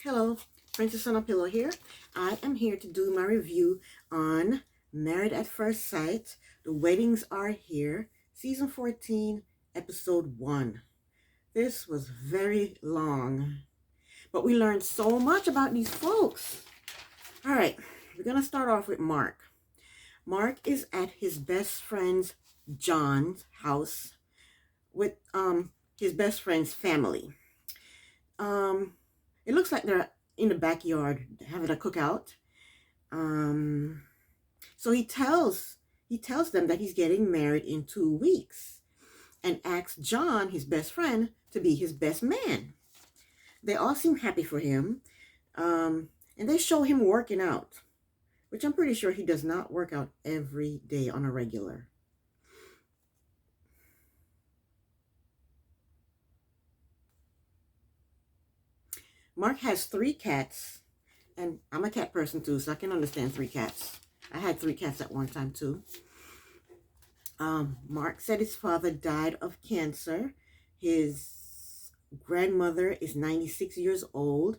Hello, Princess on a Pillow here. I am here to do my review on Married at First Sight. The Weddings Are Here, Season 14, Episode 1. This was very long, but we learned so much about these folks. All right, we're going to start off with Mark. Mark is at his best friend's John's house with his best friend's family. It looks like they're in the backyard having a cookout. So he tells them that he's getting married in 2 weeks and asks John, his best friend, to be his best man. They all seem happy for him. And they show him working out, which I'm pretty sure he does not work out every day on a regular. Mark has 3 cats, and I'm a cat person too, so I can understand 3 cats. I had 3 cats at one time too. Mark said his father died of cancer. His grandmother is 96 years old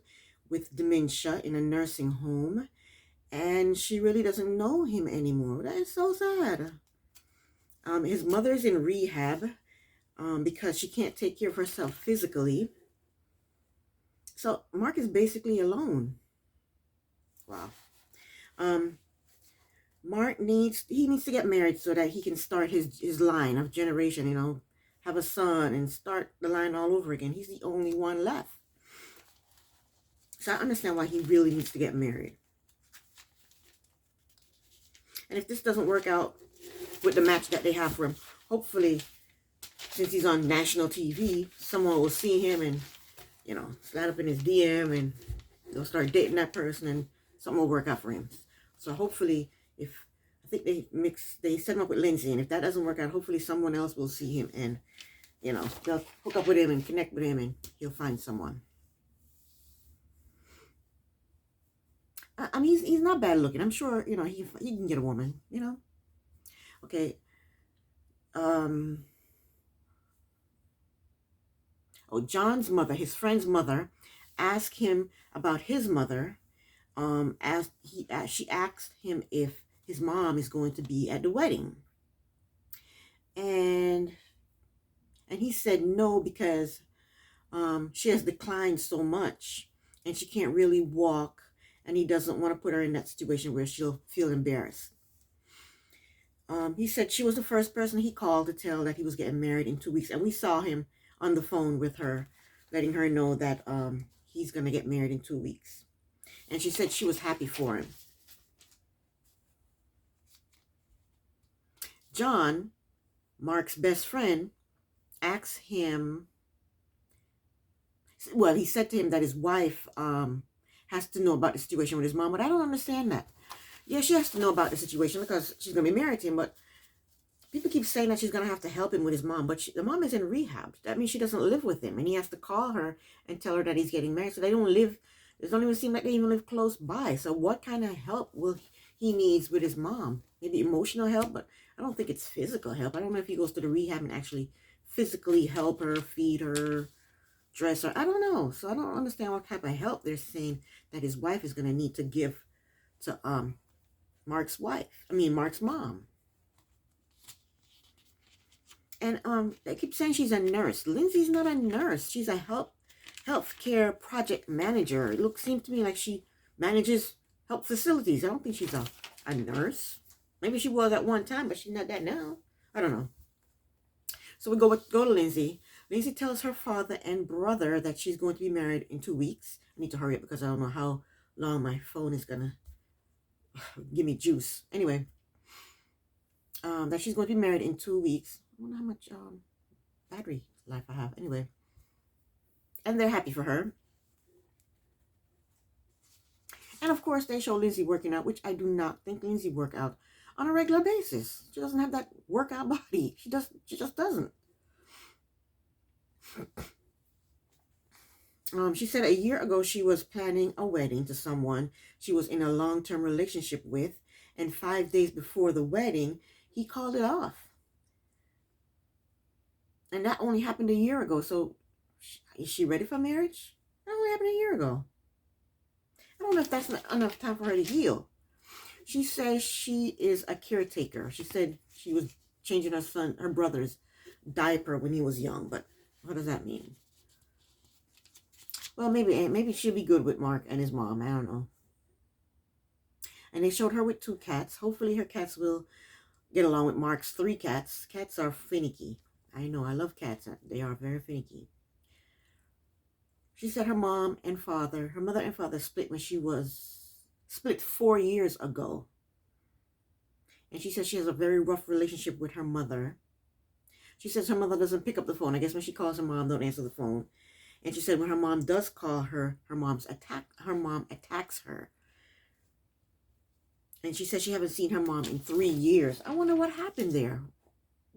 with dementia in a nursing home, and she really doesn't know him anymore. That is so sad. His mother's in rehab because she can't take care of herself physically. So Mark is basically alone. Wow. Mark needs to get married so that he can start his line of generation, have a son and start the line all over again. He's the only one left. So I understand why he really needs to get married. And if this doesn't work out with the match that they have for him, hopefully, since he's on national TV, someone will see him and slide up in his DM and they'll start dating that person and something will work out for him. So hopefully, I think they set him up with Lindsay, and if that doesn't work out, hopefully someone else will see him and, they'll hook up with him and connect with him and he'll find someone. I mean, he's not bad looking. I'm sure, he can get a woman, Okay. John's mother, his friend's mother, asked him about his mother. She asked him if his mom is going to be at the wedding, and he said no because she has declined so much and she can't really walk, and he doesn't want to put her in that situation where she'll feel embarrassed. He said she was the first person he called to tell that he was getting married in 2 weeks, and we saw him on the phone with her, letting her know that he's going to get married in 2 weeks. And she said she was happy for him. John, Mark's best friend, asked him, well, he said to him that his wife has to know about the situation with his mom, but I don't understand that. Yeah, she has to know about the situation because she's going to be married to him, but people keep saying that she's going to have to help him with his mom, but the mom is in rehab. That means she doesn't live with him, and he has to call her and tell her that he's getting married. So they don't live, it doesn't even seem like they even live close by. So what kind of help will he needs with his mom? Maybe emotional help, but I don't think it's physical help. I don't know if he goes to the rehab and actually physically help her, feed her, dress her. I don't know. So I don't understand what type of help they're saying that his wife is going to need to give to Mark's mom. And they keep saying she's a nurse. Lindsay's not a nurse. She's a healthcare project manager. It seems to me like she manages health facilities. I don't think she's a nurse. Maybe she was at one time, but she's not that now. I don't know. So we go to Lindsay. Lindsay tells her father and brother that she's going to be married in 2 weeks. I need to hurry up because I don't know how long my phone is going to give me juice. Anyway, that she's going to be married in 2 weeks. I wonder how much battery life I have. Anyway, and they're happy for her. And of course, they show Lindsay working out, which I do not think Lindsay work out on a regular basis. She doesn't have that workout body. She just doesn't. She said a year ago she was planning a wedding to someone she was in a long-term relationship with, and 5 days before the wedding, he called it off. And that only happened a year ago. So is she ready for marriage? That only happened a year ago. if that's not enough time for her to heal. She says she is a caretaker. She said she was changing her brother's diaper when he was young, but what does that mean? Well, maybe she'll be good with Mark and his mom. I don't know. And they showed her with 2 cats. Hopefully her cats will get along with Mark's 3 cats. Cats are finicky. I know, I love cats. They are very finicky. She said her mother and father split when she was split 4 years ago. And she says she has a very rough relationship with her mother. She says her mother doesn't pick up the phone. I guess when she calls her mom, don't answer the phone. And she said when her mom does call her, her mom attacks her. And she said she hasn't seen her mom in 3 years. I wonder what happened there.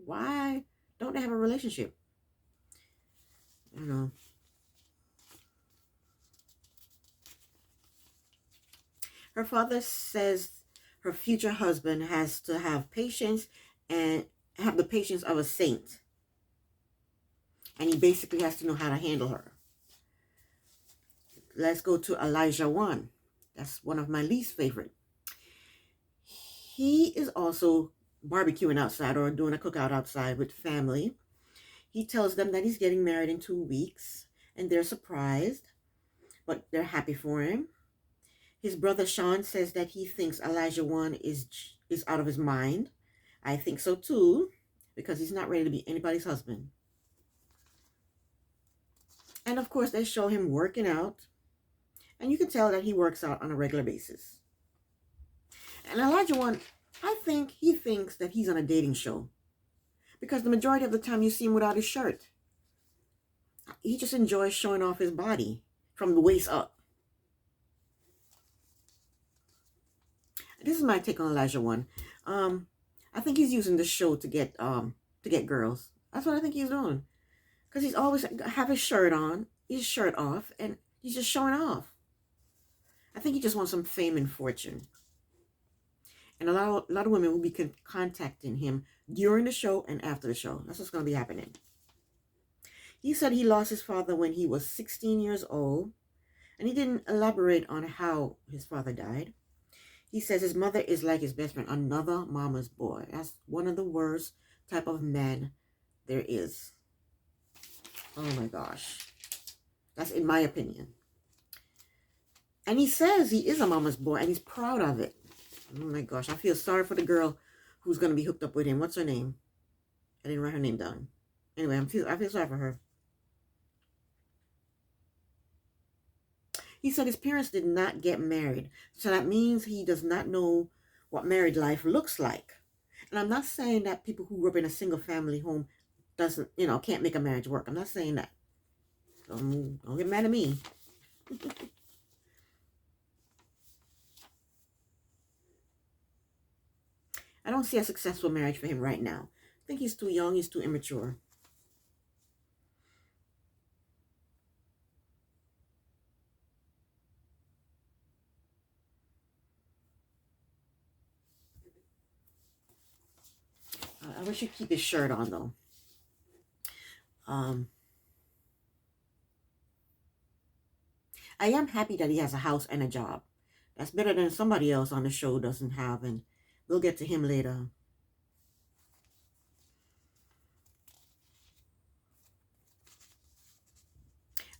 Why don't they have a relationship? I don't know. Her father says her future husband has to have patience and have the patience of a saint. And he basically has to know how to handle her. Let's go to Elijah 1. That's one of my least favorite. He is also barbecuing outside or doing a cookout outside with family. He tells them that he's getting married in 2 weeks, and they're surprised, but they're happy for him. His brother Sean says that he thinks Elijah 1 is out of his mind. I think so too, because he's not ready to be anybody's husband. And of course, they show him working out, and you can tell that he works out on a regular basis. And Elijah 1, I think he thinks that he's on a dating show, because the majority of the time you see him without his shirt. He just enjoys showing off his body from the waist up. This is my take on Elijah 1. I think he's using the show to get girls. That's what I think he's doing. Because he's always have his shirt on, his shirt off, and he's just showing off. I think he just wants some fame and fortune. And a lot of women will be contacting him during the show and after the show. That's what's going to be happening. He said he lost his father when he was 16 years old. And he didn't elaborate on how his father died. He says his mother is like his best friend, another mama's boy. That's one of the worst type of men there is. Oh my gosh. That's in my opinion. And he says he is a mama's boy and he's proud of it. Oh my gosh. I feel sorry for the girl who's going to be hooked up with him. What's her name? I didn't write her name down. Anyway, I feel sorry for her. He said his parents did not get married. So that means he does not know what married life looks like. And I'm not saying that people who grew up in a single family home can't make a marriage work. I'm not saying that. Don't get mad at me. I don't see a successful marriage for him right now. I think he's too young. He's too immature. I wish he'd keep his shirt on, though. I am happy that he has a house and a job. That's better than somebody else on the show doesn't have, and we'll get to him later.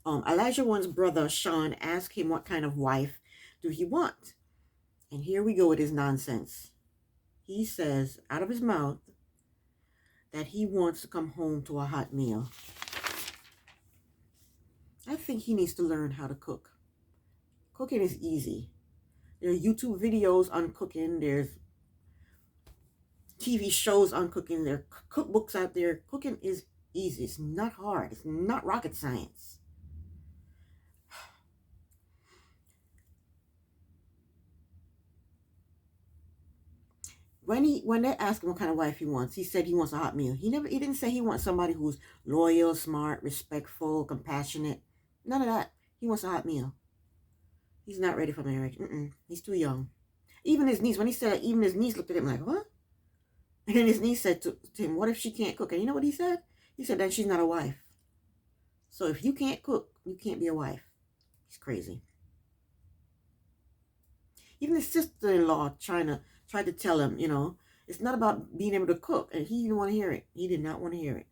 Elijah 1's brother, Sean, asked him what kind of wife do he want. And here we go with his nonsense. He says, out of his mouth, that he wants to come home to a hot meal. I think he needs to learn how to cook. Cooking is easy. There are YouTube videos on cooking. There's TV shows on cooking. There are cookbooks out there. Cooking is easy. It's not hard. It's not rocket science. When they asked him what kind of wife he wants, he said he wants a hot meal. He didn't say he wants somebody who's loyal, smart, respectful, compassionate. None of that. He wants a hot meal. He's not ready for marriage. He's too young. Even his niece, when he said that, even his niece looked at him like, what? And then his niece said to him, what if she can't cook? And you know what he said? He said that she's not a wife. So if you can't cook, you can't be a wife. He's crazy. Even his sister-in-law tried to tell him, it's not about being able to cook, and he didn't want to hear it. He did not want to hear it.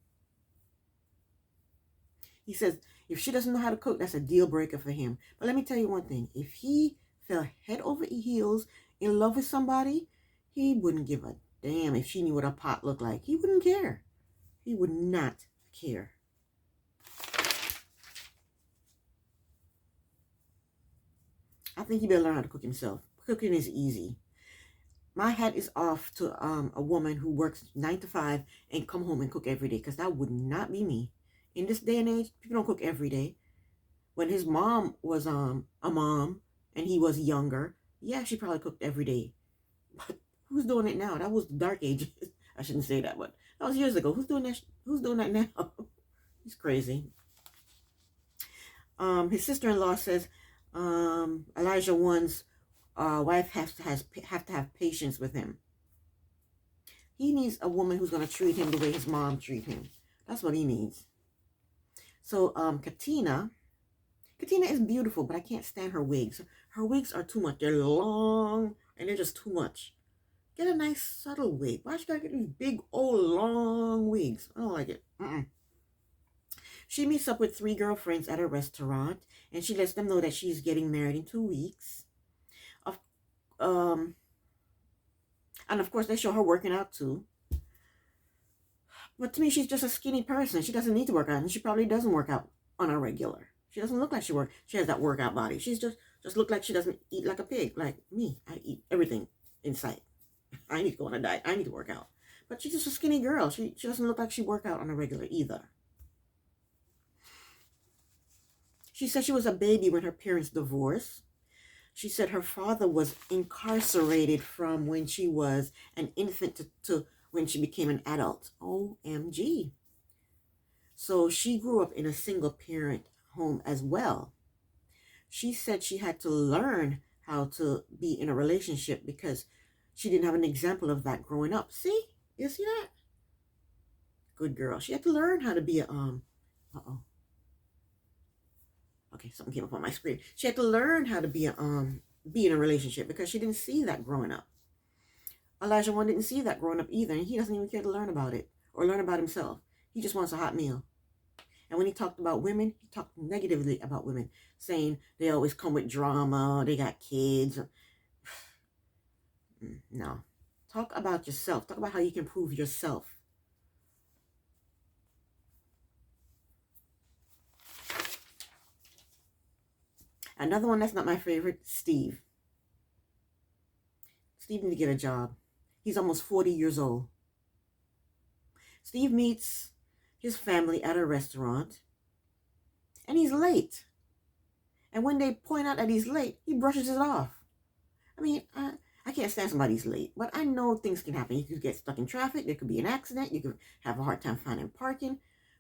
He says if she doesn't know how to cook, that's a deal breaker for him. But let me tell you one thing: if he fell head over heels in love with somebody, he wouldn't give a damn if she knew what a pot looked like. He wouldn't care. He would not care. I think he better learn how to cook himself. Cooking is easy. My hat is off to a woman who works 9 to 5 and come home and cook every day, because that would not be me. In this day and age, people don't cook every day. When his mom was a mom and he was younger, yeah, she probably cooked every day. But who's doing it now? That was the dark ages. I shouldn't say that, but that was years ago. Who's doing that? Who's doing that now? He's crazy. His sister-in-law says Elijah One's wife have to have patience with him. He needs a woman who's going to treat him the way his mom treat him. That's what he needs. So Katina is beautiful, but I can't stand her wigs. Her wigs are too much. They're long and they're just too much. Get a nice subtle wig. Why should I get these big old long wigs? I don't like it. She meets up with 3 girlfriends at a restaurant, and she lets them know that she's getting married in 2 weeks. And of course, they show her working out too. But to me, she's just a skinny person. She doesn't need to work out, and she probably doesn't work out on a regular. She doesn't look like she has that workout body. She's just look like she doesn't eat like a pig, like me. I eat everything in sight. I need to go on a diet. I need to work out. But she's just a skinny girl. She doesn't look like she work out on a regular either. She said she was a baby when her parents divorced. She said her father was incarcerated from when she was an infant to when she became an adult. OMG. So she grew up in a single parent home as well. She said she had to learn how to be in a relationship because she didn't have an example of that growing up. See? You see that? Good girl. She had to learn how to be a Okay, something came up on my screen. She had to learn how to be in a relationship because she didn't see that growing up. Elijah One didn't see that growing up either, and he doesn't even care to learn about it or learn about himself. He just wants a hot meal. And when he talked about women, he talked negatively about women, saying they always come with drama, they got kids. No. Talk about yourself. Talk about how you can prove yourself. Another one that's not my favorite, Steve. Steve needs to get a job. He's almost 40 years old. Steve meets his family at a restaurant, and he's late. And when they point out that he's late, he brushes it off. I mean, I can't stand somebody's late, but I know things can happen. You could get stuck in traffic. There could be an accident. You could have a hard time finding parking.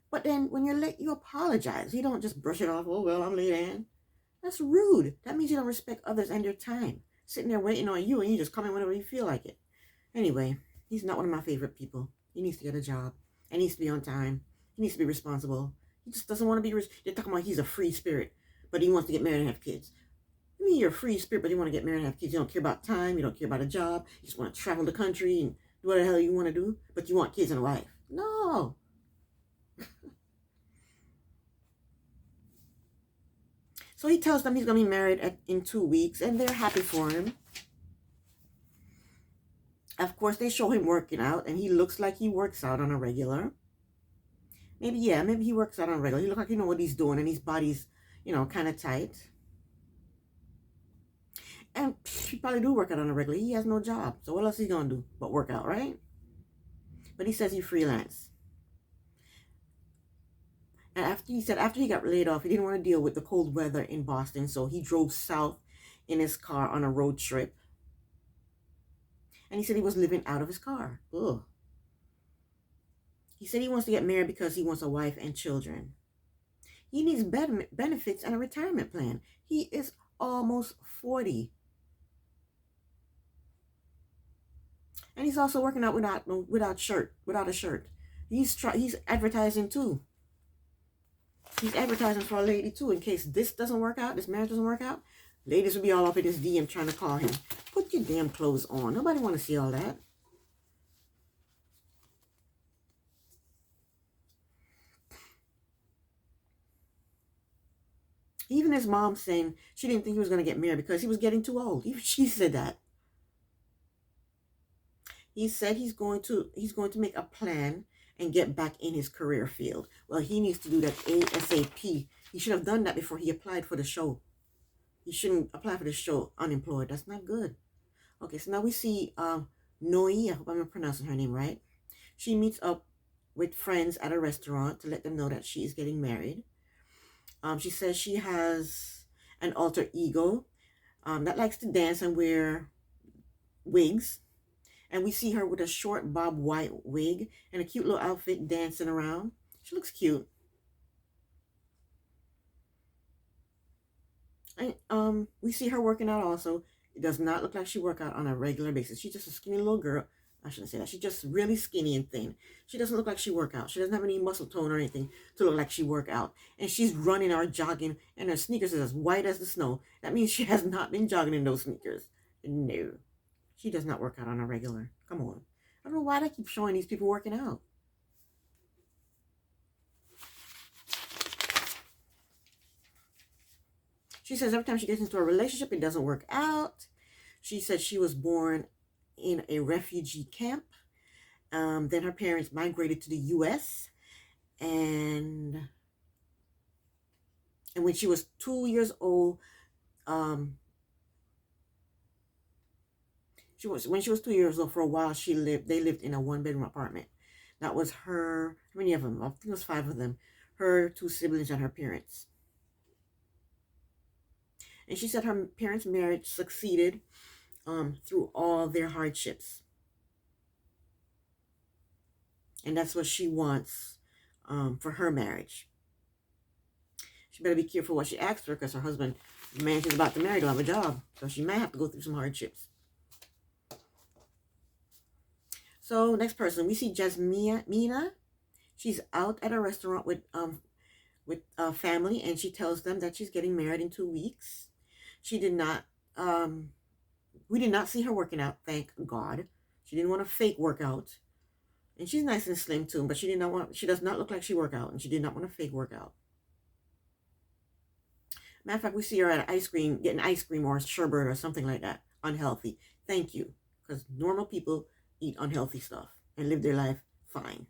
But then when you're late, you apologize. You don't just brush it off. Oh, well, I'm late, Ann. That's rude. That means you don't respect others and their time. Sitting there waiting on you, and you just come in whenever you feel like it. Anyway, he's not one of my favorite people. He needs to get a job. He needs to be on time. He needs to be responsible. He just doesn't want to be... They're talking about he's a free spirit, but he wants to get married and have kids. I mean, you're a free spirit, but you want to get married and have kids. You don't care about time. You don't care about a job. You just want to travel the country and do what the hell you want to do, but you want kids and a wife. No. So he tells them he's going to be married in 2 weeks, and they're happy for him. Of course, they show him working out, and he looks like he works out on a regular. Maybe he works out on a regular. He looks like he knows what he's doing, and his body's, kind of tight. And he probably do work out on a regular. He has no job, so what else is he going to do but work out, right? But he says he freelance. And after he got laid off, he didn't want to deal with the cold weather in Boston, so he drove south in his car on a road trip. And he said he was living out of his car. Ugh. He said he wants to get married because he wants a wife and children. He needs benefits and a retirement plan. He is almost 40. And he's also working out without a shirt. He's advertising too. He's advertising for a lady too, in case this doesn't work out, this marriage doesn't work out. Ladies will be all up in his DM trying to call him. Put your damn clothes on. Nobody want to see all that. Even his mom saying she didn't think he was going to get married because he was getting too old. Even she said that. He said he's going to make a plan and get back in his career field. Well, he needs to do that ASAP. He should have done that before he applied for the show. He shouldn't apply for the show unemployed. That's not good. Okay, so now we see Noi, I hope I'm pronouncing her name right. She meets up with friends at a restaurant to let them know that she is getting married. She says she has an alter ego that likes to dance and wear wigs. And we see her with a short bob white wig and a cute little outfit dancing around. She looks cute. And we see her working out also. It does not look like she works out on a regular basis. She's just a skinny little girl. I shouldn't say that. She's just really skinny and thin. She doesn't look like she works out. She doesn't have any muscle tone or anything to look like she works out. And she's running or jogging, and her sneakers is as white as the snow. That means she has not been jogging in those sneakers. No. She does not work out on a regular. Come on. I don't know why they keep showing these people working out. She says every time she gets into a relationship, it doesn't work out. She said she was born in a refugee camp. Then her parents migrated to the U.S. And when she was 2 years old, when she was 2 years old, for a while they lived in a 1-bedroom apartment. That was her, how many of them? I think it was 5 of them. Her 2 siblings and her parents. And she said her parents' marriage succeeded through all their hardships. And that's what she wants for her marriage. She better be careful what she asks for, because her husband, the man she's about to marry, don't have a job. So she might have to go through some hardships. So next person, we see Jasmina. She's out at a restaurant with family, and she tells them that she's getting married in 2 weeks. She did not, we did not see her working out, thank God. She didn't want a fake workout. And she's nice and slim too, but she does not look like she worked out, and she did not want a fake workout. Matter of fact, we see her at getting ice cream or sherbet or something like that. Unhealthy. Thank you. Because normal people eat unhealthy stuff and live their life fine.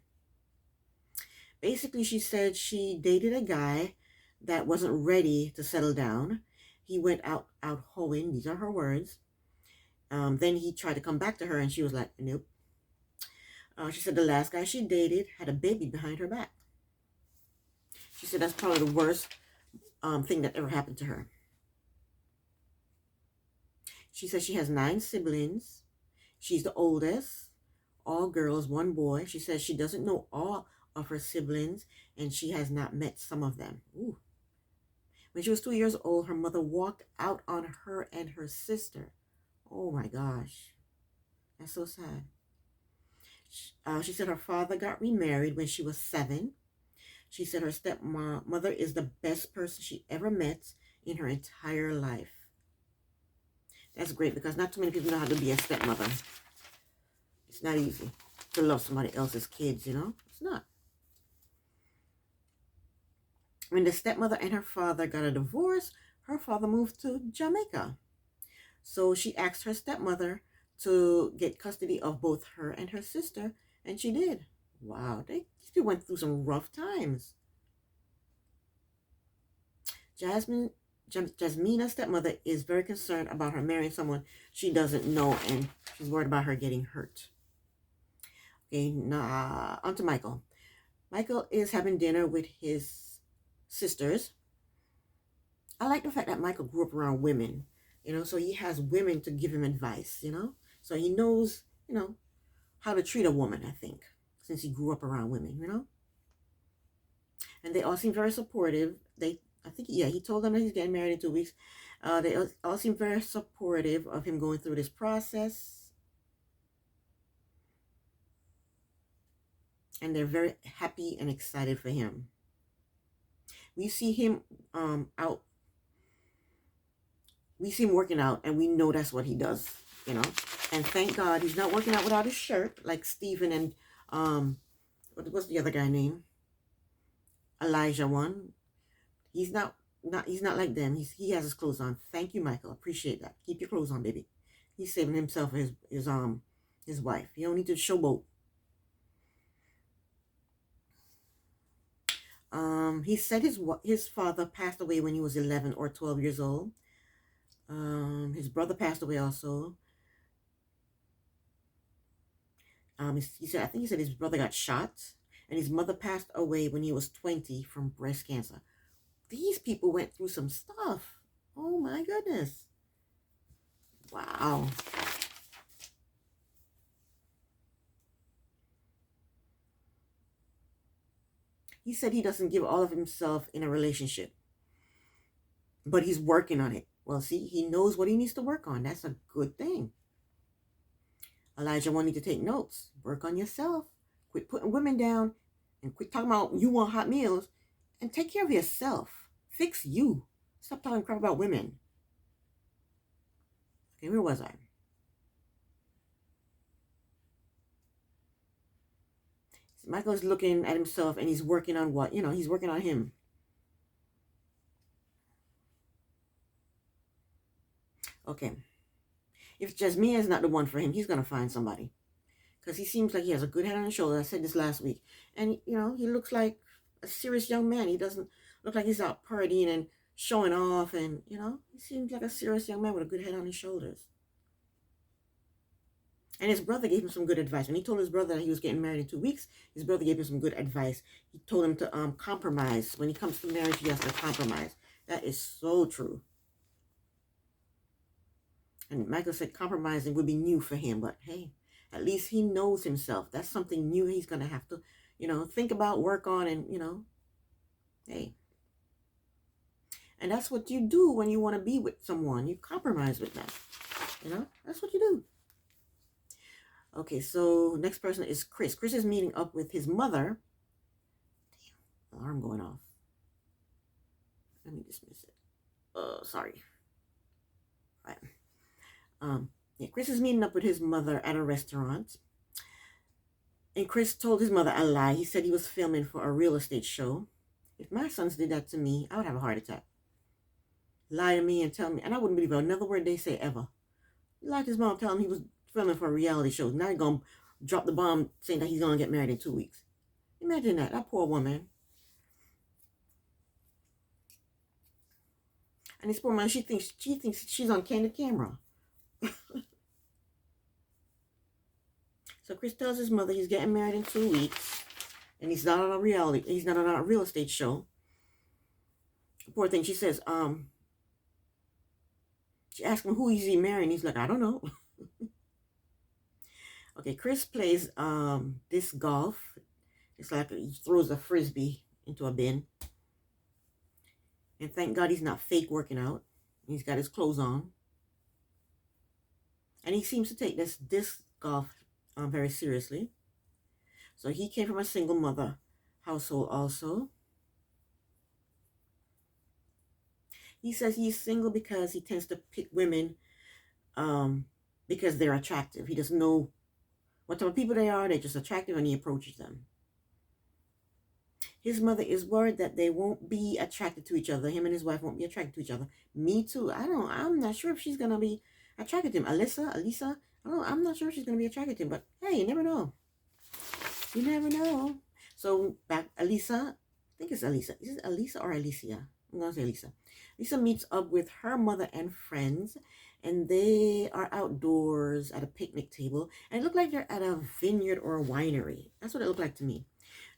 Basically, she said she dated a guy that wasn't ready to settle down. He went out hoeing. These are her words. Then he tried to come back to her, and she was like, nope. She said the last guy she dated had a baby behind her back. She said that's probably the worst thing that ever happened to her. She said she has 9 siblings. She's the oldest. All girls, 1 boy. She says she doesn't know all of her siblings, and she has not met some of them. Ooh. When she was 2 years old, her mother walked out on her and her sister. Oh my gosh. That's so sad. She said her father got remarried when she was 7. She said her stepmother is the best person she ever met in her entire life. That's great, because not too many people know how to be a stepmother. It's not easy to love somebody else's kids, you know? It's not. When the stepmother and her father got a divorce, her father moved to Jamaica. So she asked her stepmother to get custody of both her and her sister, and she did. Wow, these people went through some rough times. Jasmina's stepmother is very concerned about her marrying someone she doesn't know, and she's worried about her getting hurt. Okay, now on to Michael. Michael is having dinner with his sisters. I like the fact that Michael grew up around women, you know, so he has women to give him advice, you know. So he knows, you know, how to treat a woman, I think, since he grew up around women, you know. And they all seem very supportive. He told them that he's getting married in 2 weeks. They all seem very supportive of him going through this process. And they're very happy and excited for him. We see him out. We see him working out, and we know that's what he does. you know. And thank God he's not working out without his shirt like Stephen and what's the other guy name? Elijah one. He's not like them. He has his clothes on. Thank you, Michael. Appreciate that. Keep your clothes on, baby. He's saving himself and his wife. You don't need to showboat. He said his father passed away when he was 11 or 12 years old. His brother passed away also. I think he said his brother got shot, and his mother passed away when he was 20 from breast cancer. These people went through some stuff. Oh my goodness. Wow. He said he doesn't give all of himself in a relationship, but he's working on it. Well, see, he knows what he needs to work on. That's a good thing. Elijah wanted to take notes. Work on yourself. Quit putting women down and quit talking about you want hot meals and take care of yourself. Fix you. Stop talking crap about women. Okay, where was I? Michael's looking at himself and he's working on what? He's working on him. Okay. If Jasmine is not the one for him, he's going to find somebody. Because he seems like he has a good head on his shoulder. I said this last week. And, he looks like a serious young man. He doesn't look like he's out partying and showing off. And, he seems like a serious young man with a good head on his shoulders. And his brother gave him some good advice. When he told his brother that he was getting married in 2 weeks, his brother gave him some good advice. He told him to compromise. When it comes to marriage, he has to compromise. That is so true. And Michael said compromising would be new for him. But hey, at least he knows himself. That's something new he's going to have to, think about, work on, and, hey. And that's what you do when you want to be with someone. You compromise with them. That's what you do. Okay, so next person is Chris. Chris is meeting up with his mother. Damn, alarm going off. Let me dismiss it. Sorry. All right. Chris is meeting up with his mother at a restaurant. And Chris told his mother a lie. He said he was filming for a real estate show. If my sons did that to me, I would have a heart attack. Lie to me and tell me, and I wouldn't believe another word they say ever. Like his mom telling him he was filming for a reality show. Now he's going to drop the bomb saying that he's going to get married in 2 weeks. Imagine that poor woman. And this poor man, she thinks she's on candid camera. So Chris tells his mother he's getting married in 2 weeks. And he's not on a real estate show. Poor thing, she says, she asked him who is he marrying. He's like, I don't know. Okay, Chris plays disc golf. It's like he throws a frisbee into a bin. And thank God he's not fake working out. He's got his clothes on. And he seems to take this disc golf very seriously. So he came from a single mother household also. He says he's single because he tends to pick women because they're attractive. He doesn't know what type of people they are. They're just attractive and he approaches them. His mother is worried that they won't be attracted to each other. Him and his wife won't be attracted to each other. Me too. I'm not sure if she's going to be attracted to him. Alisa, I'm not sure if she's going to be attracted to him. But hey, you never know. You never know. So back, Alisa, I think it's Alisa. Is it Alisa or Alicia? I'm going to say Lisa. Lisa meets up with her mother and friends, and they are outdoors at a picnic table. And it looked like they're at a vineyard or a winery. That's what it looked like to me.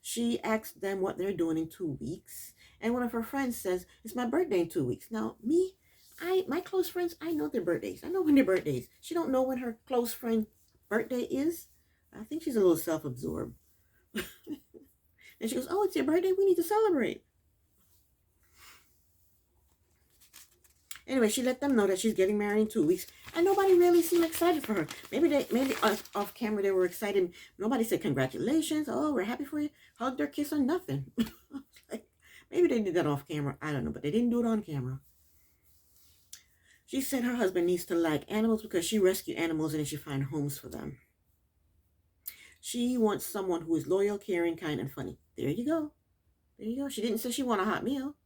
She asked them what they're doing in 2 weeks. And one of her friends says, it's my birthday in 2 weeks. Now, my close friends, I know their birthdays. I know when their birthdays. She don't know when her close friend's birthday is. I think she's a little self-absorbed. And she goes, oh, it's your birthday? We need to celebrate. Anyway, she let them know that she's getting married in 2 weeks, and nobody really seemed excited for her. Maybe off camera they were excited. Nobody said congratulations. Oh, we're happy for you. Hugged or kissed or nothing. Like, maybe they did that off camera. I don't know, but they didn't do it on camera. She said her husband needs to like animals because she rescue animals and then she find homes for them. She wants someone who is loyal, caring, kind, and funny. There you go. There you go. She didn't say she want a hot meal.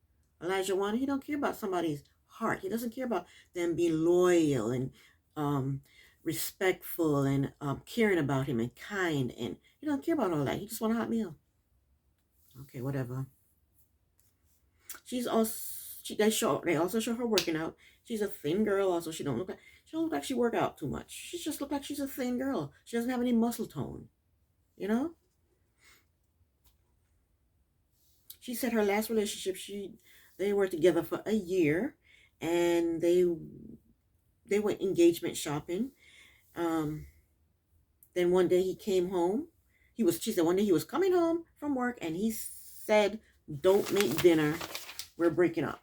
Elijah wanted, he don't care about somebody's heart. He doesn't care about them being loyal and um, respectful and caring about him and kind. And he don't care about all that. He just want a hot meal. Okay, whatever. She's also, they also show her working out. She's a thin girl. Also, she don't look like she work out too much. She just look like she's a thin girl. She doesn't have any muscle tone. You know. She said her last relationship, they were together for a year, and they went engagement shopping. Then one day he came home. She said one day he was coming home from work, and he said, "Don't make dinner. We're breaking up."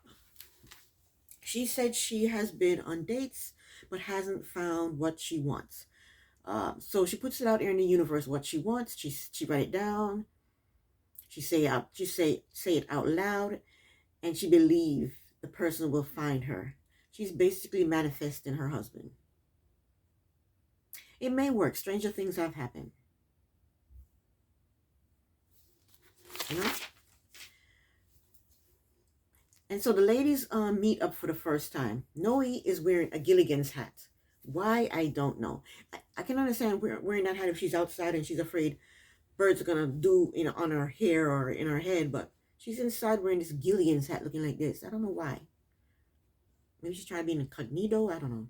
She said she has been on dates, but hasn't found what she wants. So she puts it out there in the universe what she wants. She write it down. She say it out loud, and she believe the person will find her. She's basically manifesting her husband. It may work. Stranger things have happened. You know? And so the ladies meet up for the first time. Noe is wearing a Gilligan's hat. Why, I don't know. I can understand wearing that hat if she's outside and she's afraid birds are going to do on her hair or in her head, but she's inside wearing this Gilligan's hat looking like this. I don't know why. Maybe she's trying to be incognito. I don't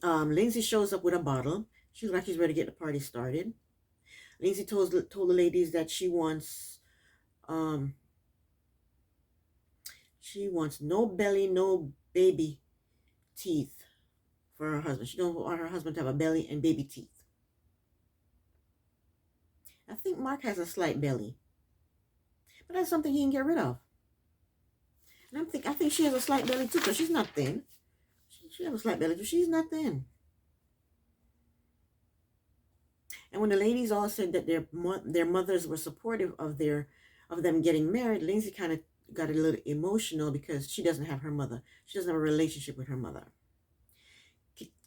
know. Lindsay shows up with a bottle. She looks like she's ready to get the party started. Lindsay told the ladies that she wants no belly, no baby teeth for her husband. She don't want her husband to have a belly and baby teeth. I think Mark has a slight belly, but that's something he can get rid of. And I think she has a slight belly too, because she's not thin. She has a slight belly too. She's not thin. And when the ladies all said that their mothers were supportive of them getting married, Lindsay kind of got a little emotional because she doesn't have her mother. She doesn't have a relationship with her mother.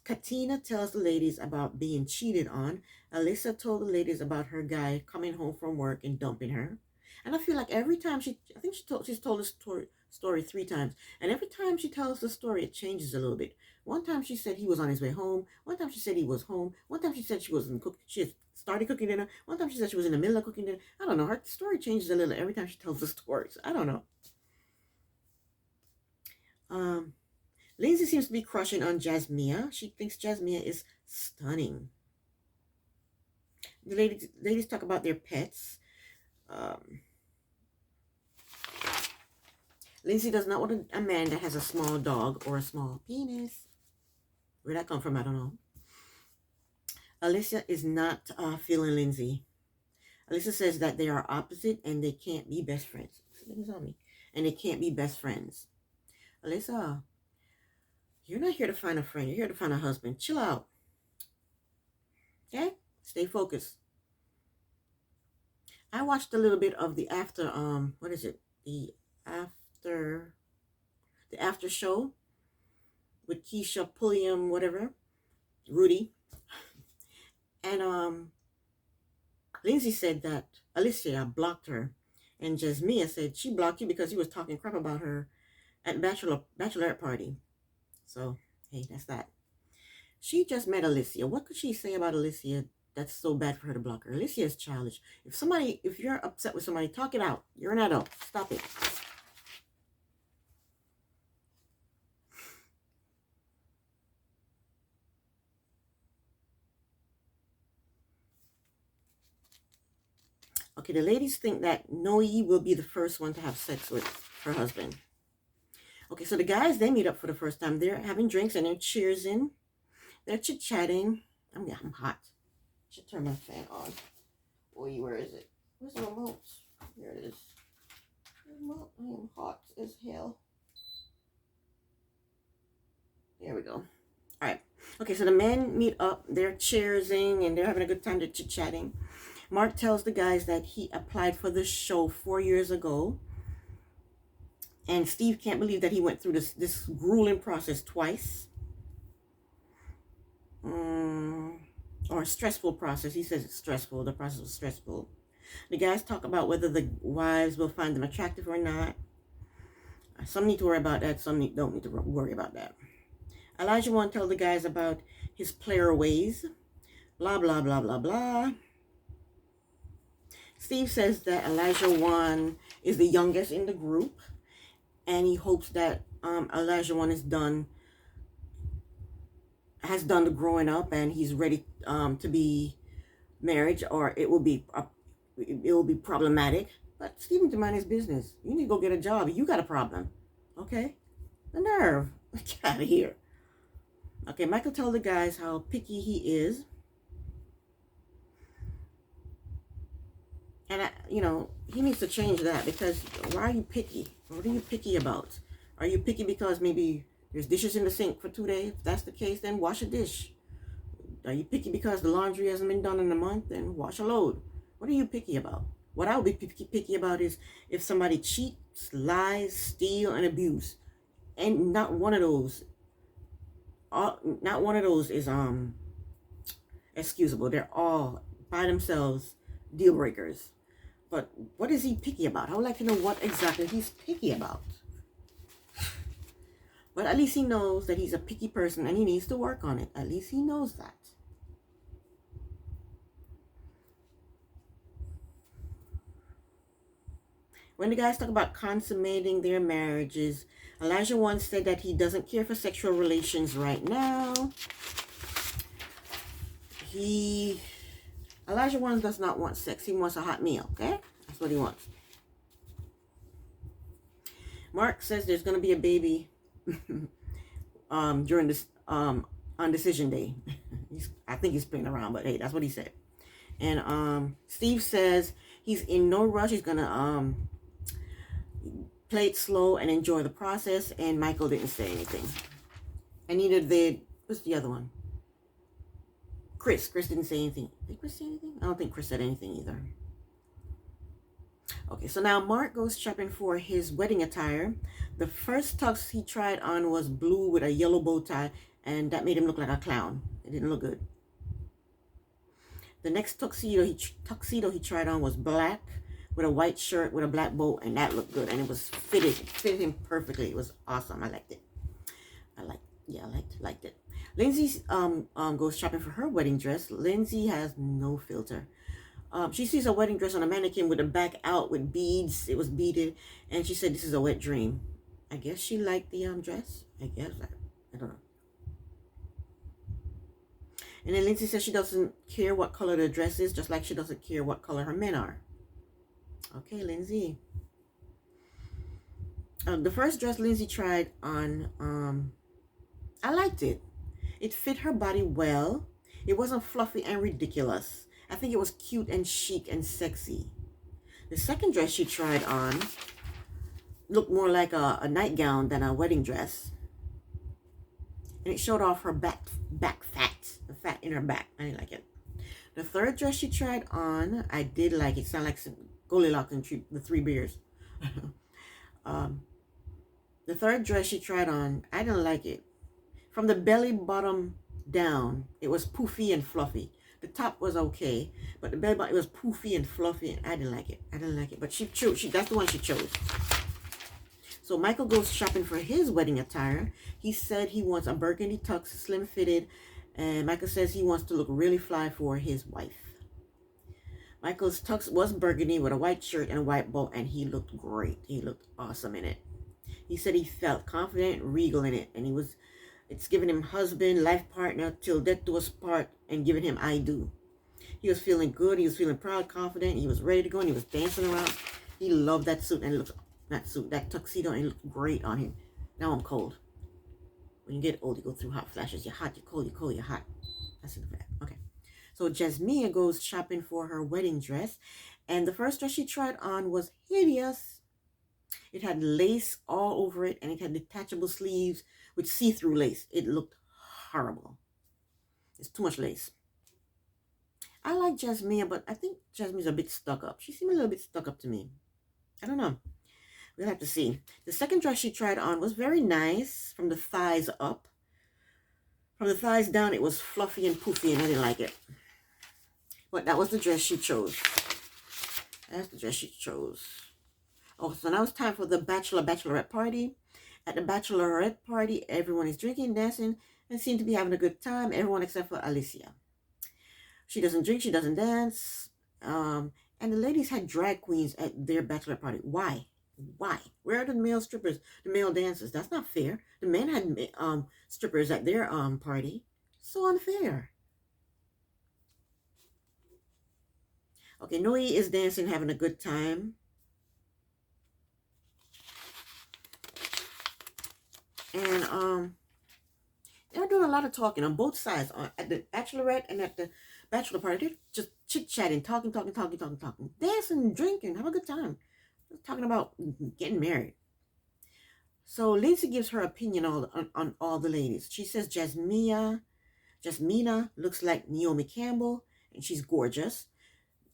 Katina tells the ladies about being cheated on. Alyssa told the ladies about her guy coming home from work and dumping her. And I feel like every time she's told the story 3 times. And every time she tells the story, it changes a little bit. One time she said he was on his way home. One time she said he was home. One time she said she had started cooking dinner. One time she said she was in the middle of cooking dinner. I don't know. Her story changes a little every time she tells the stories. I don't know. Lindsay seems to be crushing on Jasmia. She thinks Jasmia is stunning. The ladies talk about their pets. Lindsay does not want a man that has a small dog or a small penis. Where'd that come from? I don't know. Alyssa is not feeling Lindsay. Alyssa says that they are opposite and they can't be best friends. And they can't be best friends. Alyssa, you're not here to find a friend. You're here to find a husband. Chill out. Okay? Stay focused. I watched a little bit of the after, what is it? The after show with Keisha, Pulliam, whatever, Rudy. And Lindsay said that Alicia blocked her. And Jasmia said she blocked you because he was talking crap about her at Bachelorette party. So, hey, that's that. She just met Alicia. What could she say about Alicia that's so bad for her to block her? Alicia is childish. If you're upset with somebody, talk it out. You're an adult. Stop it. Okay, the ladies think that Noe will be the first one to have sex with her husband. Okay, so the guys, they meet up for the first time. They're having drinks and they're cheersing. They're chit-chatting. I'm hot. I should turn my fan on. Boy, where is it? Where's the remote? Here it is. Remote. I am hot as hell. There we go. All right. Okay, so the men meet up. They're cheersing and they're having a good time. They're chit-chatting. Mark tells the guys that he applied for the show 4 years ago. And Steve can't believe that he went through this grueling process twice. Or a stressful process. He says it's stressful. The process was stressful. The guys talk about whether the wives will find them attractive or not. Some need to worry about that. Some don't need to worry about that. Elijah won't tell the guys about his player ways. Blah, blah, blah, blah, blah. Steve says that Elijah 1 is the youngest in the group. And he hopes that Elijah 1 has done the growing up, and he's ready to be married, or it will be problematic. But Stephen to mind his business. You need to go get a job. You got a problem, okay? The nerve. Get out of here. Okay, Michael told the guys how picky he is, and he needs to change that, because why are you picky? What are you picky about? Are you picky because maybe there's dishes in the sink for 2 days? If that's the case, then wash a dish. Are you picky because the laundry hasn't been done in a month? Then wash a load. What are you picky about? What I would be picky about is if somebody cheats, lies, steal, and abuse. And not one of those is excusable. They're all by themselves deal breakers. But what is he picky about? I would like to know what exactly he's picky about. But at least he knows that he's a picky person and he needs to work on it. At least he knows that. When the guys talk about consummating their marriages, Elijah once said that he doesn't care for sexual relations right now. Elijah 1 does not want sex. He wants a hot meal, okay? That's what he wants. Mark says there's going to be a baby during this on decision day. I think he's playing around, but hey, that's what he said. And Steve says he's in no rush. He's going to play it slow and enjoy the process. And Michael didn't say anything. And neither did, what's the other one? Chris didn't say anything. Did Chris say anything? I don't think Chris said anything either. Okay, so now Mark goes shopping for his wedding attire. The first tux he tried on was blue with a yellow bow tie, and that made him look like a clown. It didn't look good. The next tuxedo he tried on was black with a white shirt with a black bow, and that looked good, and it was fitted him perfectly. It was awesome. I liked it. I liked it. Lindsay goes shopping for her wedding dress. Lindsay has no filter. She sees a wedding dress on a mannequin with the back out with beads. It was beaded, and she said this is a wet dream. I guess she liked the dress. I guess I don't know. And then Lindsay says she doesn't care what color the dress is, just like she doesn't care what color her men are. Okay, Lindsay. The first dress Lindsay tried on, I liked it. It fit her body well. It wasn't fluffy and ridiculous. I think it was cute and chic and sexy. The second dress she tried on looked more like a nightgown than a wedding dress. And it showed off her back fat, the fat in her back. I didn't like it. The third dress she tried on, I did like it. It sounded like some Goldilocks and the Three Bears. The third dress she tried on, I didn't like it. From the belly bottom down, it was poofy and fluffy. The top was okay, but the belly button, it was poofy and fluffy, and I didn't like it. But she chose. That's the one she chose. So Michael goes shopping for his wedding attire. He said he wants a burgundy tux, slim fitted, and Michael says he wants to look really fly for his wife. Michael's tux was burgundy with a white shirt and a white bow, and he looked great. He looked awesome in it. He said he felt confident, regal in it, and it's giving him husband, life partner, till death do us part, and giving him I do. He was feeling good. He was feeling proud, confident. He was ready to go, and he was dancing around. He loved that suit, and that tuxedo, and it looked great on him. Now I'm cold. When you get old, you go through hot flashes. You're hot, you're cold, you're cold, you're hot. That's the fact. Okay. So Jasmine goes shopping for her wedding dress, and the first dress she tried on was hideous. It had lace all over it, and it had detachable sleeves with see-through lace. It looked horrible. It's too much lace. I like Jasmine, but I think Jasmine's a bit stuck up. She seemed a little bit stuck up to me. I don't know. We'll have to see. The second dress she tried on was very nice from the thighs up. From the thighs down, it was fluffy and poofy, and I didn't like it. But that was the dress she chose. That's the dress she chose. Oh, so now it's time for the Bachelorette party. At the Bachelorette party, everyone is drinking, dancing, and seem to be having a good time. Everyone except for Alicia. She doesn't drink, she doesn't dance. And the ladies had drag queens at their bachelor party. Why? Why? Where are the male strippers, the male dancers? That's not fair. The men had strippers at their party. So unfair. Okay, Noe is dancing, having a good time. And they're doing a lot of talking on both sides, at the Bachelorette and at the Bachelor party. They're just chit-chatting, talking, dancing, drinking, have a good time. They're talking about getting married. So Lindsay gives her opinion on all the ladies. She says Jasmina looks like Naomi Campbell, and she's gorgeous.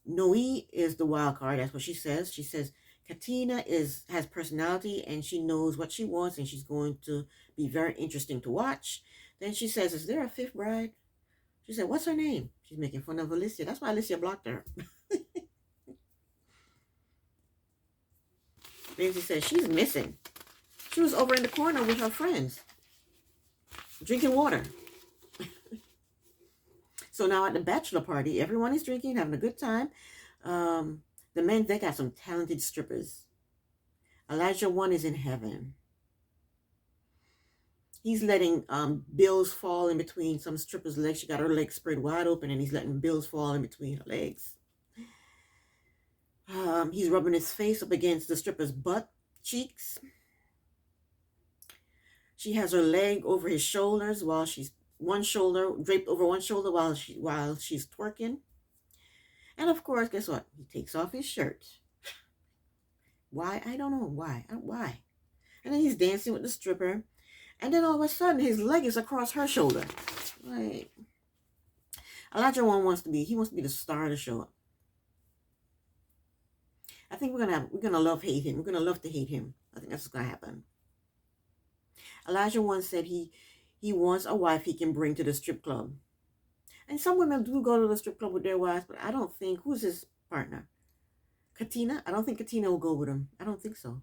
Noe is the wild card. That's what she says. She says Katina has personality, and she knows what she wants, and she's going to be very interesting to watch. Then she says, is there a fifth bride? She said, what's her name? She's making fun of Alicia. That's why Alicia blocked her. Lindsay says, she's missing. She was over in the corner with her friends, drinking water. So now at the bachelor party, everyone is drinking, having a good time. The men, they got some talented strippers. Elijah 1 is in heaven. He's letting bills fall in between some stripper's legs. She got her legs spread wide open, and he's letting bills fall in between her legs. He's rubbing his face up against the stripper's butt cheeks. She has her leg over his shoulders while she's draped over one shoulder while she's twerking. And of course, guess what? He takes off his shirt. Why? I don't know why. Why? And then he's dancing with the stripper. And then all of a sudden, his leg is across her shoulder. Like, Elijah 1 wants to be the star of the show. I think we're gonna love-hate him. We're gonna love to hate him. I think that's what's gonna happen. Elijah 1 said he wants a wife he can bring to the strip club. And some women do go to the strip club with their wives, but I don't think, who's his partner? Katina? I don't think Katina will go with him. I don't think so.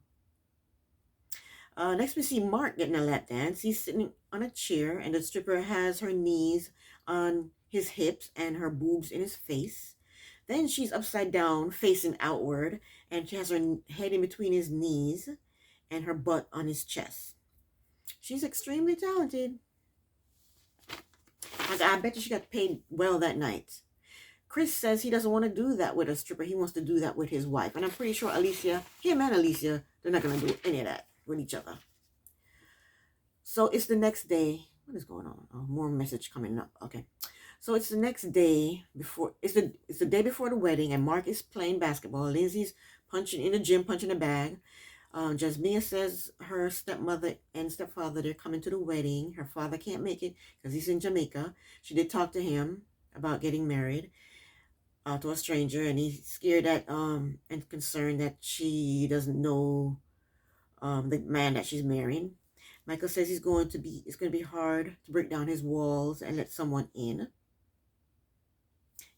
Next we see Mark getting a lap dance. He's sitting on a chair, and the stripper has her knees on his hips and her boobs in his face. Then she's upside down, facing outward, and she has her head in between his knees and her butt on his chest. She's extremely talented. I bet you she got paid well that night. Chris says he doesn't want to do that with a stripper. He wants to do that with his wife. And I'm pretty sure him and Alicia, they're not going to do any of that with each other. So it's the next day. What is going on? Oh, more message coming up. Okay. So it's the next day before, it's the day before the wedding, and Mark is playing basketball. Lindsay's punching in the gym, punching a bag. Jasmina says her stepmother and stepfather, they're coming to the wedding. Her father can't make it because he's in Jamaica. She did talk to him about getting married to a stranger, and he's scared that and concerned that she doesn't know the man that she's marrying. Michael says it's going to be hard to break down his walls and let someone in.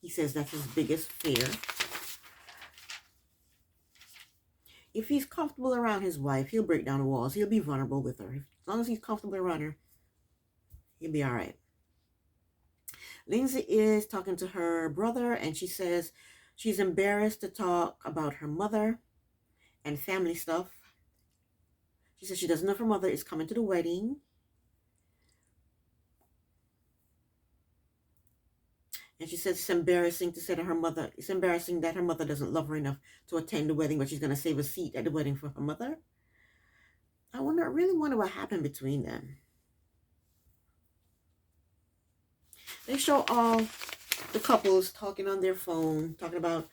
He says that's his biggest fear. If he's comfortable around his wife, he'll break down the walls. He'll be vulnerable with her. As long as he's comfortable around her, he'll be all right. Lindsay is talking to her brother, and she says she's embarrassed to talk about her mother and family stuff. She says she doesn't know if her mother is coming to the wedding. And she says it's embarrassing that her mother doesn't love her enough to attend the wedding, but she's going to save a seat at the wedding for her mother. I really wonder what happened between them. They show all the couples talking on their phone, talking about,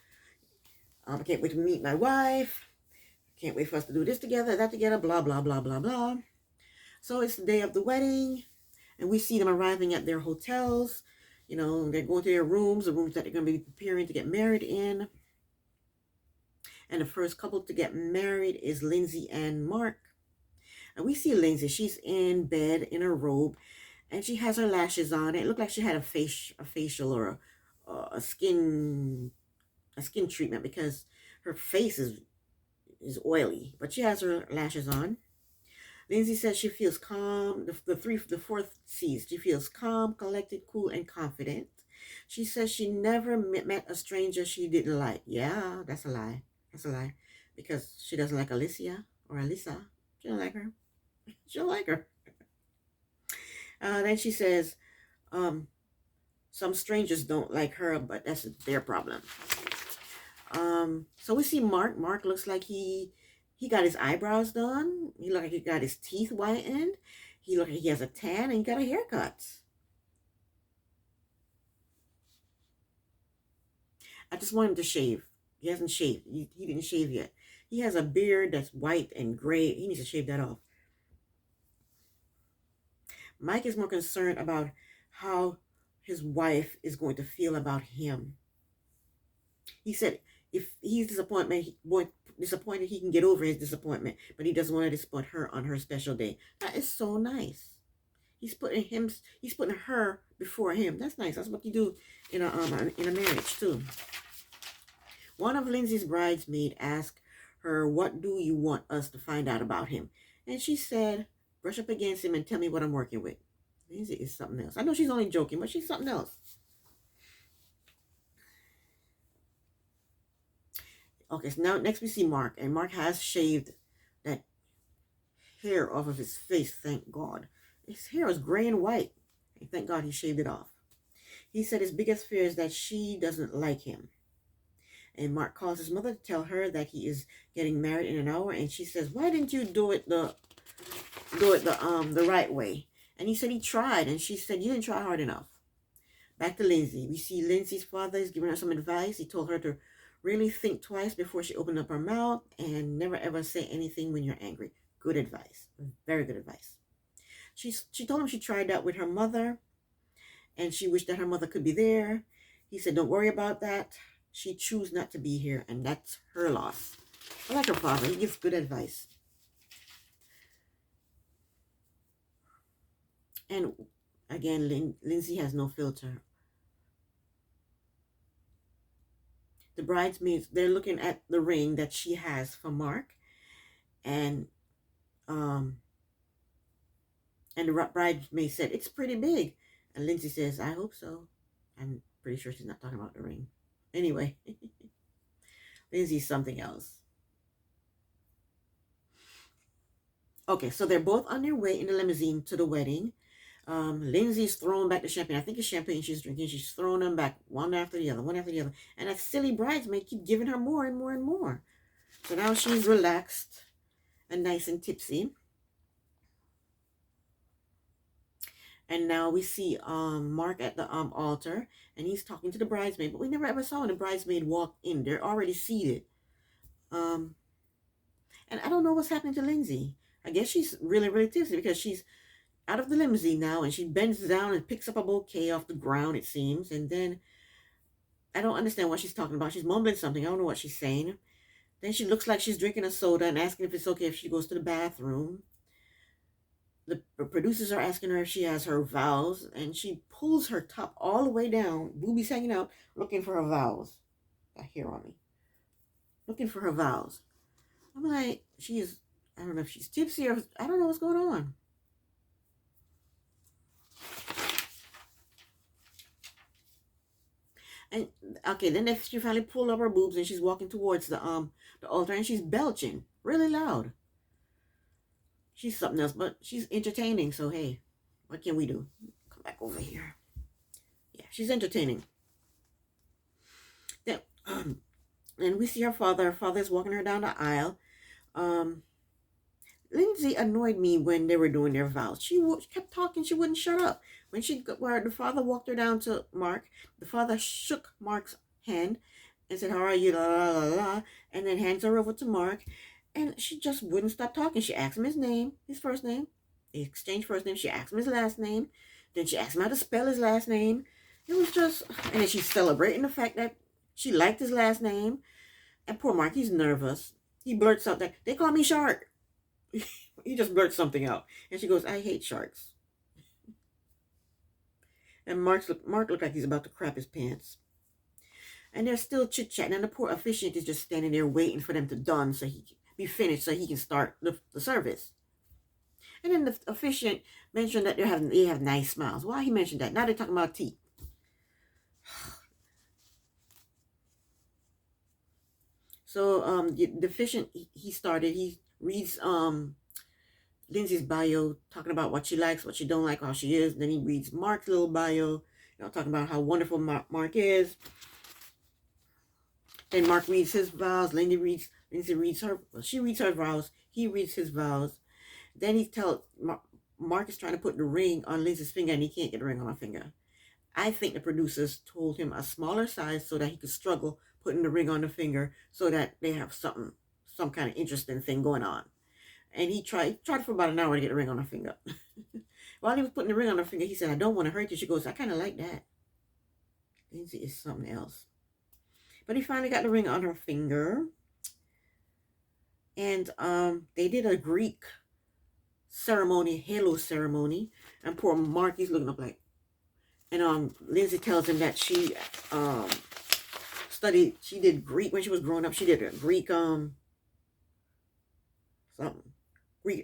I can't wait to meet my wife. Can't wait for us to do this together, that together, blah, blah, blah, blah, blah. So it's the day of the wedding, and we see them arriving at their hotels. You know, they're going to their rooms, the rooms that they're going to be preparing to get married in. And the first couple to get married is Lindsay and Mark. And we see Lindsay. She's in bed in a robe, and she has her lashes on. It looked like she had a facial or a skin treatment because her face is oily. But she has her lashes on. Lindsay says she feels calm. The fourth C's. She feels calm, collected, cool, and confident. She says she never met a stranger she didn't like. Yeah, that's a lie. That's a lie. Because she doesn't like Alicia or Alyssa. She don't like her. She don't like her. Then she says, some strangers don't like her, but that's their problem. So we see Mark. Mark looks like he got his eyebrows done. He look like he got his teeth whitened. He look like he has a tan, and he got a haircut. I just want him to shave. He hasn't shaved. He didn't shave yet. He has a beard that's white and gray. He needs to shave that off. Mike is more concerned about how his wife is going to feel about him. He said if he's disappointed, he can get over his disappointment, but he doesn't want to disappoint her on her special day. That is so nice. He's putting her before him. That's nice. That's what you do in a marriage too. One of Lindsay's bridesmaids asked her, "What do you want us to find out about him?" And she said, "Brush up against him and tell me what I'm working with." Lindsay is something else. I know she's only joking, but she's something else. Okay, so now next we see Mark, and Mark has shaved that hair off of his face, thank God. His hair is gray and white, and thank God he shaved it off. He said his biggest fear is that she doesn't like him. And Mark calls his mother to tell her that he is getting married in an hour, and she says, "Why didn't you do it the right way?" And he said he tried, and she said, "You didn't try hard enough." Back to Lindsay. We see Lindsay's father is giving her some advice. He told her to really think twice before she opened up her mouth and never ever say anything when you're angry. Good advice. Very good advice. She told him she tried that with her mother, and she wished that her mother could be there. He said, "Don't worry about that. She chose not to be here, and that's her loss." I like her father. He gives good advice. And again, Lindsay has no filter. The bridesmaids, they're looking at the ring that she has for Mark, and the bridesmaid said, "It's pretty big." And Lindsay says, "I hope so." I'm pretty sure she's not talking about the ring. Anyway, Lindsay's something else. Okay, so they're both on their way in the limousine to the wedding. Lindsay's throwing back the champagne. I think it's champagne she's drinking. She's throwing them back one after the other, one after the other. And that silly bridesmaid keep giving her more and more and more. So now she's relaxed and nice and tipsy. And now we see Mark at the altar, and he's talking to the bridesmaid, but we never ever saw the bridesmaid walk in. They're already seated. And I don't know what's happening to Lindsay. I guess she's really, really tipsy because she's out of the limousine now, and she bends down and picks up a bouquet off the ground, it seems. And then I don't understand what she's talking about. She's mumbling something. I don't know what she's saying. Then she looks like she's drinking a soda and asking if it's okay if she goes to the bathroom. The producers are asking her if she has her vows, and she pulls her top all the way down, boobies hanging out, looking for her vows. Got hair on me. Looking for her vows. I'm like, I don't know if she's tipsy or I don't know what's going on. And okay, then she finally pulled up her boobs and she's walking towards the altar, and she's belching really loud. She's something else, but she's entertaining. So hey, what can we do? Come back over here. Yeah, she's entertaining. Then, and we see her father. Her father's walking her down the aisle. Lindsay annoyed me when they were doing their vows. She kept talking. She wouldn't shut up. Where the father walked her down to Mark, the father shook Mark's hand and said, "How are you?" La, la, la, la, and then hands her over to Mark. And she just wouldn't stop talking. She asked him his name, his first name. They exchanged first name. She asked him his last name. Then she asked him how to spell his last name. It was just, and then she's celebrating the fact that she liked his last name. And poor Mark, he's nervous. He blurts out that, they call me shark. He just blurts something out. And she goes, I hate sharks. And Mark looked like he's about to crap his pants. And they're still chit-chatting. And the poor officiant is just standing there waiting for them to done so he can be finished so he can start the service. And then the officiant mentioned that they have nice smiles. Why he mentioned that? Now they're talking about teeth. So the officiant, he reads Lindsay's bio, talking about what she likes, what she don't like, how she is. Then he reads Mark's little bio, talking about how wonderful Mark is. Then Mark reads his vows. Lindsay reads her. Well, she reads her vows. He reads his vows. Then Mark is trying to put the ring on Lindsay's finger, and he can't get the ring on her finger. I think the producers told him a smaller size so that he could struggle putting the ring on the finger, so that they have some kind of interesting thing going on. And he tried for about an hour to get the ring on her finger. While he was putting the ring on her finger, he said, I don't want to hurt you. She goes, I kind of like that. Lindsay is something else. But he finally got the ring on her finger. And they did a Greek ceremony, halo ceremony. And poor Mark, he's looking up like. And Lindsay tells him that she did Greek when she was growing up. She did a Greek,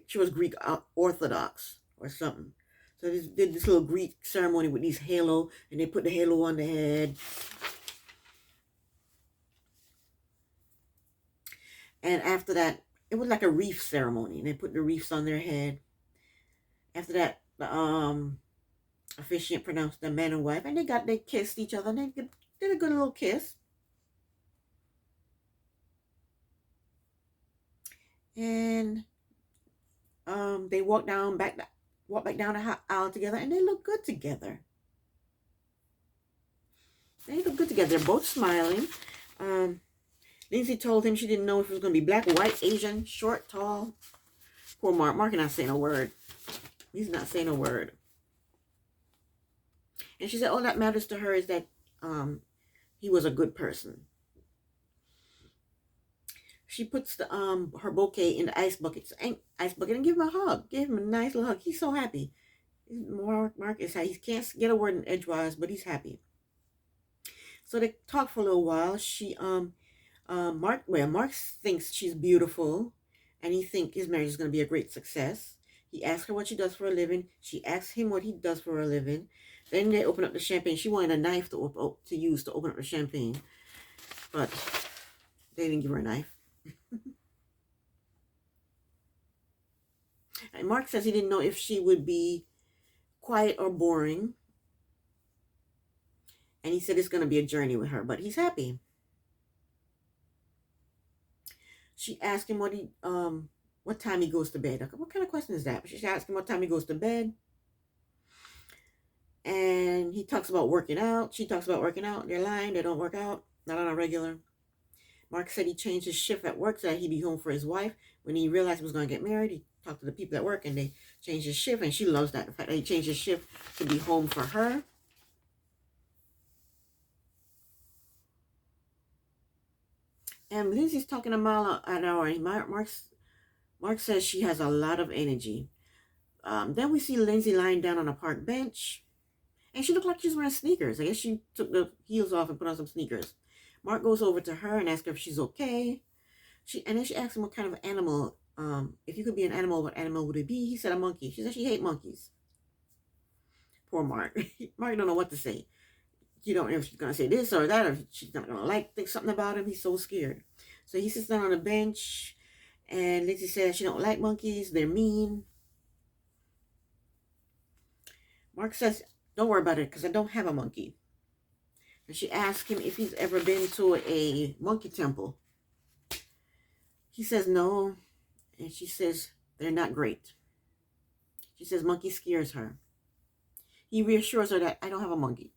she was Greek Orthodox or something. So they did this little Greek ceremony with these halo, and they put the halo on the head. And after that, it was like a wreath ceremony, and they put the wreaths on their head. After that, the officiant pronounced them man and wife, and they kissed each other, and they did a good little kiss. And they walked back down the aisle together, and they look good together. They're both smiling. Lindsay told him she didn't know if it was going to be black, white, Asian, short, tall. Poor Mark. Mark is not saying a word. He's not saying a word. And she said all that matters to her is that he was a good person. She puts the her bouquet in the ice bucket and give him a hug. Give him a nice little hug. He's so happy. Mark is happy. He can't get a word in edgewise, but he's happy. So they talk for a little while. Mark thinks she's beautiful, and he thinks his marriage is going to be a great success. He asks her what she does for a living. She asks him what he does for a living. Then they open up the champagne. She wanted a knife to use to open up the champagne, but they didn't give her a knife. And Mark says he didn't know if she would be quiet or boring. And he said it's going to be a journey with her, but he's happy. She asked him what time he goes to bed. What kind of question is that? She asked him what time he goes to bed. And he talks about working out. She talks about working out. They're lying. They don't work out. Not on a regular. Mark said he changed his shift at work so that he'd be home for his wife. When he realized he was going to get married, he talked to the people at work and they changed his shift. And she loves that. The fact that he changed his shift to be home for her. And Lindsay's talking a mile an hour. And Mark says she has a lot of energy. Then we see Lindsay lying down on a park bench. And she looked like she's wearing sneakers. I guess she took the heels off and put on some sneakers. Mark goes over to her and asks her if she's okay. And then she asks him what kind of animal, if you could be an animal, what animal would it be? He said a monkey. She said she hates monkeys. Poor Mark. Mark don't know what to say. You don't know if she's going to say this or that, or if she's not going to think something about him. He's so scared. So he sits down on a bench, and Lindsay says she don't like monkeys. They're mean. Mark says, don't worry about it, because I don't have a monkey. And she asks him if he's ever been to a monkey temple. He says no. And she says they're not great. She says monkey scares her. He reassures her that I don't have a monkey.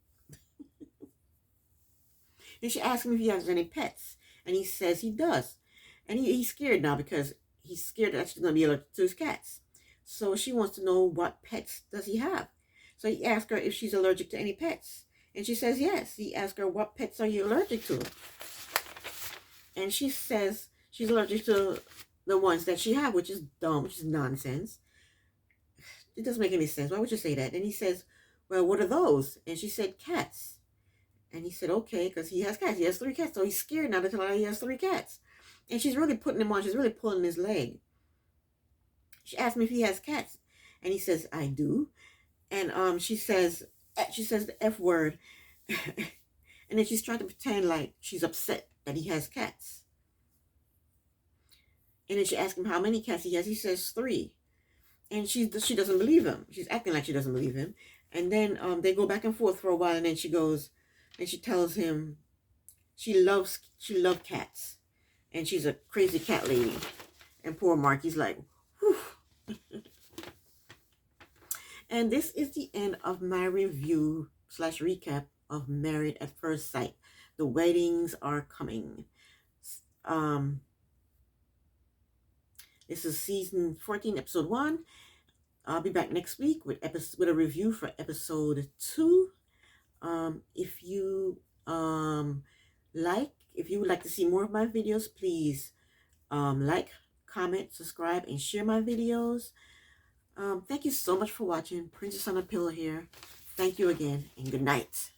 And she asks him if he has any pets. And he says he does. And he's scared now because he's scared that she's going to be allergic to his cats. So she wants to know what pets does he have. So he asks her if she's allergic to any pets. And she says yes. He asks her, what pets are you allergic to? And she says she's allergic to the ones that she have, which is dumb, which is nonsense. It doesn't make any sense. Why would you say that? And he says, well, what are those? And she said, cats. And he said, okay, because he has cats. He has 3 cats. So he's scared now to tell her he has 3 cats. And she's really putting him on. She's really pulling his leg. She asked me if he has cats. And he says, I do. And she says the F word. And then she's trying to pretend like she's upset that he has cats. And then she asks him how many cats he has. He says 3. And she doesn't believe him. She's acting like she doesn't believe him. And then they go back and forth for a while. And then she goes, and she tells him she loves cats. And she's a crazy cat lady. And poor Mark, he's like, whew. And this is the end of my review / recap of Married at First Sight. The weddings are coming. This is season 14, episode 1. I'll be back next week with a review for episode 2. If you would like to see more of my videos, please like, comment, subscribe, and share my videos. Thank you so much for watching. Princess on a Pillow here. Thank you again, and good night.